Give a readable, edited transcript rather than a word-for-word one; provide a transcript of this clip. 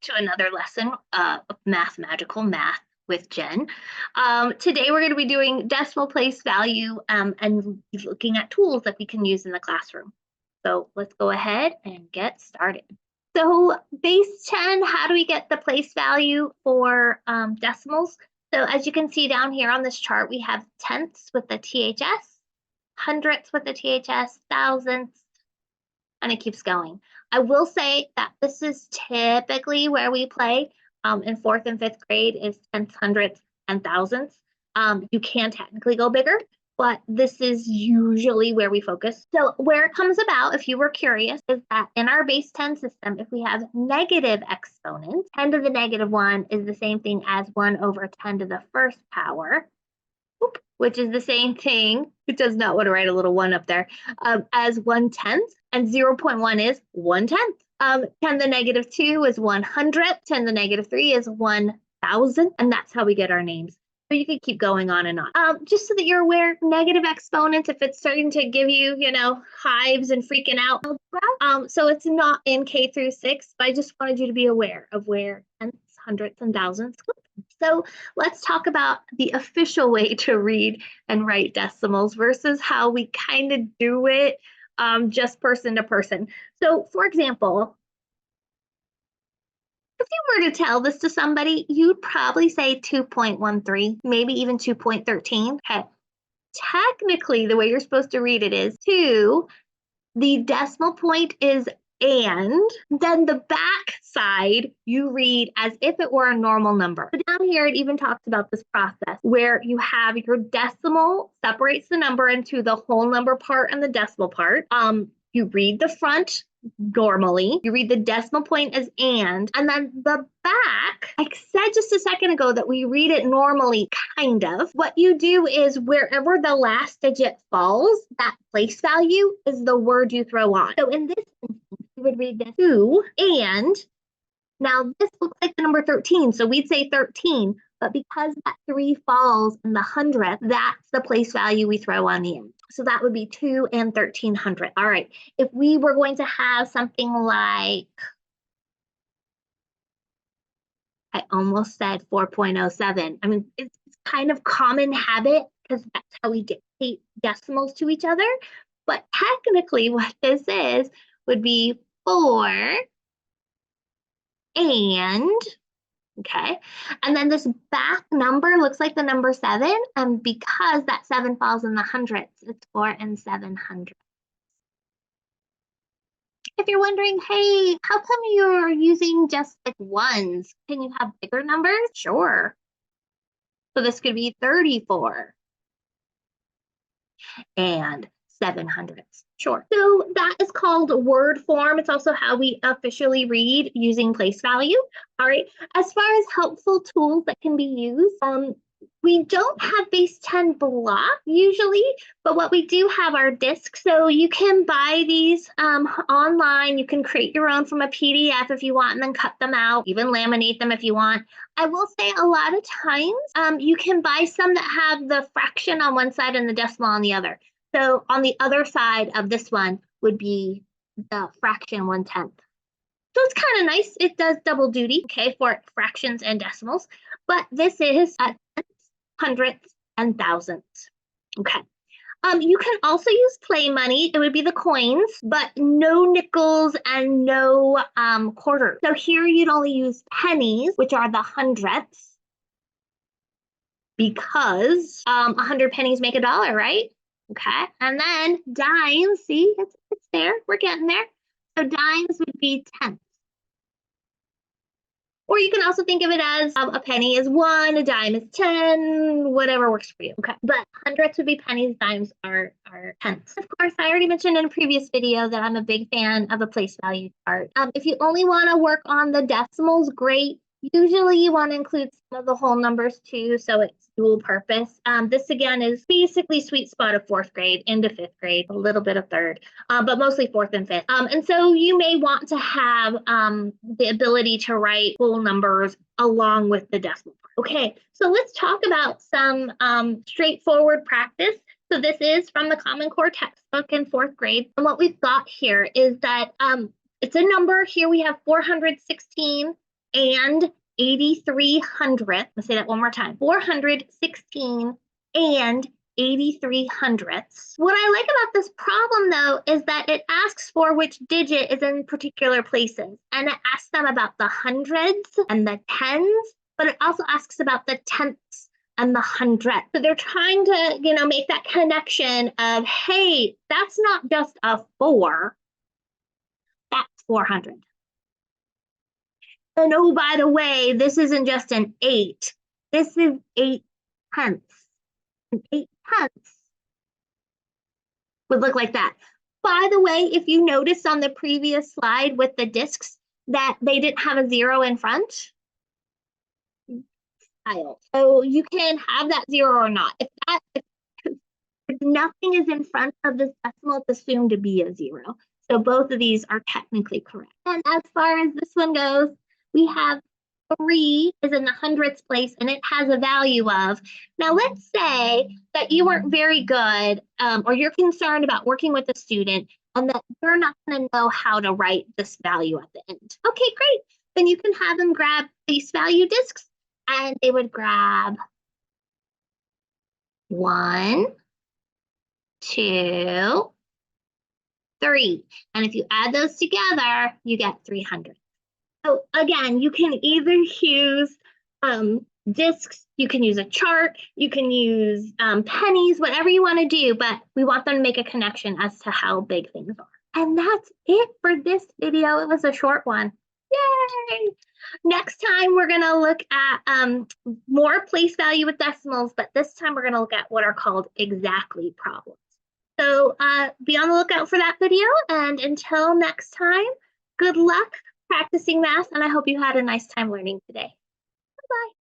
to another lesson of mathematical math with Jen. Today we're going to be doing decimal place value and looking at tools that we can use in the classroom. So let's go ahead and get started. So base 10, how do we get the place value for decimals? So as you can see down here on this chart, we have tenths with the THS, hundredths with the THS, thousandths, and it keeps going. I will say that this is typically where we play in 4th and 5th grade is tenths, hundredths, and thousandths. You can technically go bigger, but this is usually where we focus. So where it comes about, if you were curious, is that in our base 10 system, if we have negative exponents, 10 to the negative 1 is the same thing as 1 over 10 to the first power, which is the same thing, it does not want to write a little 1 up there, as 1/10, and 0.1 is 1/10. 10 to the negative 2 is 100th, 10 to the negative 3 is 1,000, and that's how we get our names. So you could keep going on and on. Just so that you're aware, negative exponents, if it's starting to give you, hives and freaking out, so it's not in K through 6, but I just wanted you to be aware of where tenths, hundredths, and thousandths come from. So let's talk about the official way to read and write decimals versus how we kind of do it just person to person. So for example, if you were to tell this to somebody, you'd probably say 2.13, maybe even 2.13. Okay. Technically, the way you're supposed to read it is 2, the decimal point is and, then the back side you read as if it were a normal number. So down here, it even talks about this process where you have your decimal separates the number into the whole number part and the decimal part. You read the front normally, you read the decimal point as and then the back, I said just a second ago that we read it normally, kind of. What you do is wherever the last digit falls, that place value is the word you throw on. So in this instance, we would read this 2, and now this looks like the number 13, so we'd say 13, but because that 3 falls in the hundredth, that's the place value we throw on the end. So that would be 2 and 1300. All right, if we were going to have something like, I almost said 4.07. I mean, it's kind of common habit because that's how we dictate decimals to each other. But technically what this is would be 4 and, okay, and then this back number looks like the number 7, and because that 7 falls in the hundredths, it's 4 and 700. If you're wondering, hey, how come you're using just like ones? Can you have bigger numbers? Sure. So this could be 34 and 700. Sure. So that is called word form. It's also how we officially read using place value. All right. As far as helpful tools that can be used, we don't have base 10 block usually, but what we do have are discs. So you can buy these online. You can create your own from a PDF if you want, and then cut them out, even laminate them if you want. I will say a lot of times you can buy some that have the fraction on one side and the decimal on the other. So on the other side of this one would be the fraction 1/10. So it's kind of nice. It does double duty, okay, for fractions and decimals. But this is tenths, hundredths, and thousandths. Okay. You can also use play money. It would be the coins, but no nickels and no quarters. So here you'd only use pennies, which are the hundredths, because 100 pennies make $1, right? Okay, and then dimes, see, it's there, we're getting there. So dimes would be tenths. Or you can also think of it as a penny is 1, a dime is 10, whatever works for you. Okay, but hundredths would be pennies, dimes are tenths. Of course, I already mentioned in a previous video that I'm a big fan of a place value chart. If you only want to work on the decimals, great. Usually you want to include some of the whole numbers too, so it's dual purpose. This again is basically sweet spot of 4th grade into 5th grade, a little bit of 3rd, but mostly 4th and 5th. And so you may want to have the ability to write whole numbers along with the decimal part. Okay, so let's talk about some straightforward practice. So this is from the Common Core textbook in 4th grade. And what we've got here is that it's a number. Here we have 416 and 83 hundredths. Let's say that one more time. 416 and 83 hundredths. What I like about this problem, though, is that it asks for which digit is in particular places. And it asks them about the hundreds and the tens, but it also asks about the tenths and the hundredth. So they're trying to, make that connection of, hey, that's not just a 4, that's 400. And oh, by the way, this isn't just an 8. This is 8 tenths. And 8 tenths would look like that. By the way, if you noticed on the previous slide with the discs that they didn't have a 0 in front, so you can have that 0 or not. If nothing is in front of this decimal, it's assumed to be a 0. So both of these are technically correct. And as far as this one goes, we have 3 is in the hundredths place and it has a value of. Now let's say that you weren't very good or you're concerned about working with a student and that you're not going to know how to write this value at the end. Okay, great. Then you can have them grab face value discs and they would grab 1, 2, 3. And if you add those together, you get 300. So again, you can either use discs, you can use a chart, you can use pennies, whatever you want to do, but we want them to make a connection as to how big things are. And that's it for this video. It was a short one. Yay! Next time, we're going to look at more place value with decimals, but this time we're going to look at what are called exactly problems. So be on the lookout for that video. And until next time, good luck practicing math, and I hope you had a nice time learning today. Bye-bye.